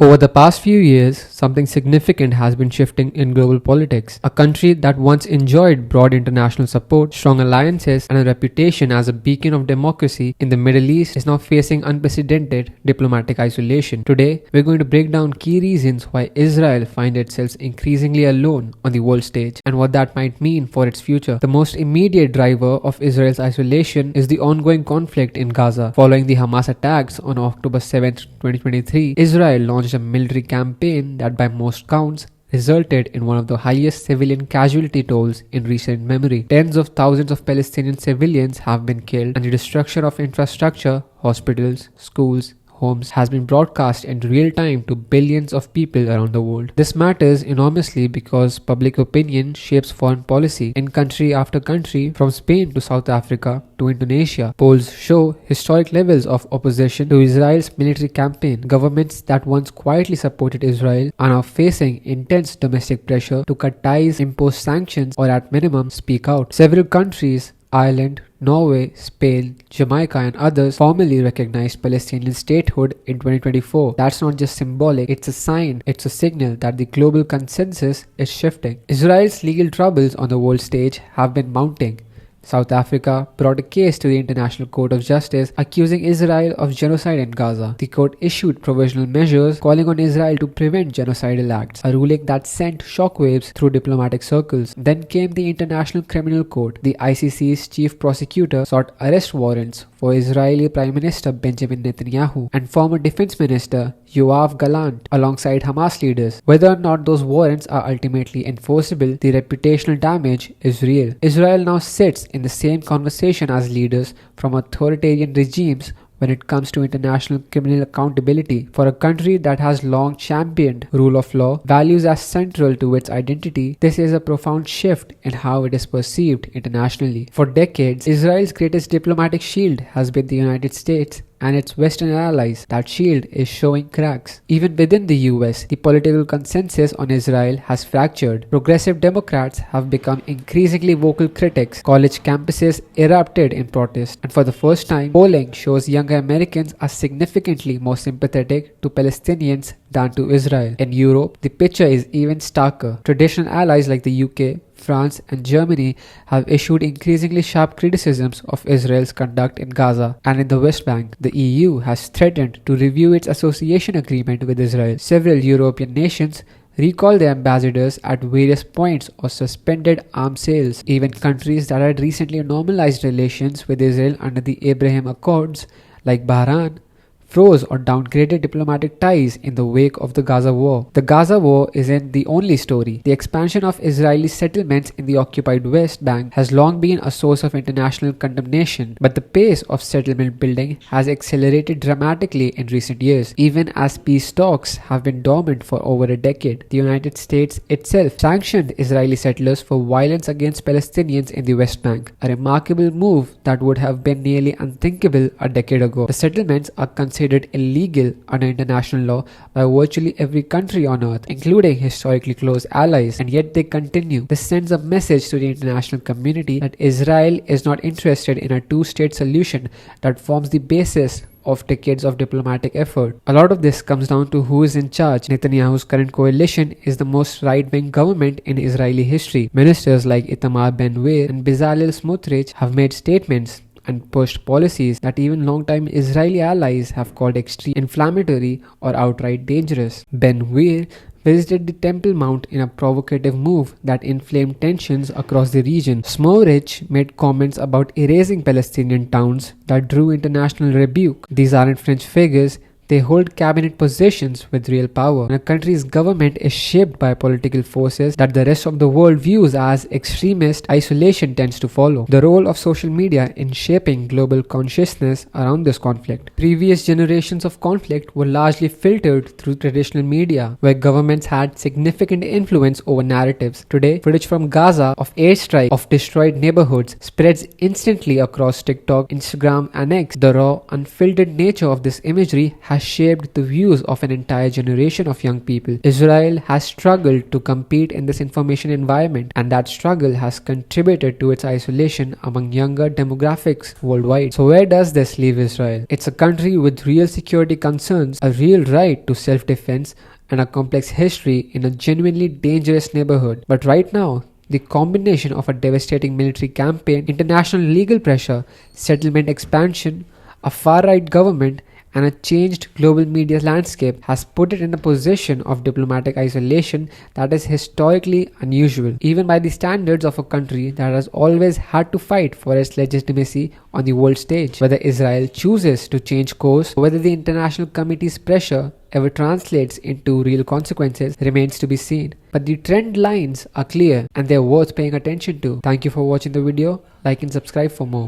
Over the past few years, something significant has been shifting in global politics. A country that once enjoyed broad international support, strong alliances, and a reputation as a beacon of democracy in the Middle East is now facing unprecedented diplomatic isolation. Today, we're going to break down key reasons why Israel finds itself increasingly alone on the world stage and what that might mean for its future. The most immediate driver of Israel's isolation is the ongoing conflict in Gaza. Following the Hamas attacks on October 7, 2023, Israel launched a military campaign that by most counts resulted in one of the highest civilian casualty tolls in recent memory. Tens of thousands of Palestinian civilians have been killed, and the destruction of infrastructure, hospitals, schools, homes has been broadcast in real time to billions of people around the world. This matters enormously because public opinion shapes foreign policy in country after country, from Spain to South Africa to Indonesia. Polls show historic levels of opposition to Israel's military campaign. Governments that once quietly supported Israel are now facing intense domestic pressure to cut ties, impose sanctions, or at minimum speak out. Several countries, Ireland, Norway, Spain, Jamaica, and others formally recognized Palestinian statehood in 2024. That's not just symbolic, it's a sign, it's a signal that the global consensus is shifting. Israel's legal troubles on the world stage have been mounting. South Africa brought a case to the International Court of Justice accusing Israel of genocide in Gaza. The court issued provisional measures calling on Israel to prevent genocidal acts, a ruling that sent shockwaves through diplomatic circles. Then came the International Criminal Court. The ICC's chief prosecutor sought arrest warrants for Israeli Prime Minister Benjamin Netanyahu and former Defense Minister Yoav Gallant alongside Hamas leaders. Whether or not those warrants are ultimately enforceable, the reputational damage is real. Israel now sits in the same conversation as leaders from authoritarian regimes when it comes to international criminal accountability. For a country that has long championed rule of law, values as central to its identity, this is a profound shift in how it is perceived internationally. For decades, Israel's greatest diplomatic shield has been the United States and its Western allies. That shield is showing cracks. Even within the US, the political consensus on Israel has fractured. Progressive Democrats have become increasingly vocal critics. College campuses erupted in protest, and for the first time, polling shows younger Americans are significantly more sympathetic to Palestinians than to Israel. In Europe, the picture is even starker. Traditional allies like the UK, France, and Germany have issued increasingly sharp criticisms of Israel's conduct in Gaza and in the West Bank. The EU has threatened to review its association agreement with Israel. Several European nations recalled their ambassadors at various points or suspended arms sales. Even countries that had recently normalized relations with Israel under the Abraham Accords, like Bahrain, froze or downgraded diplomatic ties in the wake of the Gaza war. The Gaza war isn't the only story. The expansion of Israeli settlements in the occupied West Bank has long been a source of international condemnation, but the pace of settlement building has accelerated dramatically in recent years, even as peace talks have been dormant for over a decade. The United States itself sanctioned Israeli settlers for violence against Palestinians in the West Bank, a remarkable move that would have been nearly unthinkable a decade ago. The settlements are considered illegal under international law by virtually every country on earth, including historically close allies, and yet they continue. This sends a message to the international community that Israel is not interested in a two-state solution that forms the basis of decades of diplomatic effort. A lot of this comes down to who is in charge. Netanyahu's current coalition is the most right-wing government in Israeli history. Ministers like Itamar Ben-Gvir and Bezalel Smotrich have made statements and pushed policies that even long-time Israeli allies have called extreme, inflammatory, or outright dangerous. Ben-Gvir visited the Temple Mount in a provocative move that inflamed tensions across the region. Smotrich made comments about erasing Palestinian towns that drew international rebuke. These aren't French figures. They hold cabinet positions with real power, and a country's government is shaped by political forces that the rest of the world views as extremist. Isolation tends to follow. The role of social media in shaping global consciousness around this conflict. Previous generations of conflict were largely filtered through traditional media, where governments had significant influence over narratives. Today, footage from Gaza of airstrikes of destroyed neighborhoods spreads instantly across TikTok, Instagram, and X. The raw, unfiltered nature of this imagery has has shaped the views of an entire generation of young people. Israel has struggled to compete in this information environment, and that struggle has contributed to its isolation among younger demographics worldwide. So where does this leave Israel? It's a country with real security concerns, a real right to self-defense, and a complex history in a genuinely dangerous neighborhood. But right now, the combination of a devastating military campaign, international legal pressure, settlement expansion, a far-right government, and a changed global media landscape has put it in a position of diplomatic isolation that is historically unusual, even by the standards of a country that has always had to fight for its legitimacy on the world stage. Whether Israel chooses to change course, or whether the international committee's pressure ever translates into real consequences remains to be seen. But the trend lines are clear and they're worth paying attention to. Thank you for watching the video. Like and subscribe for more.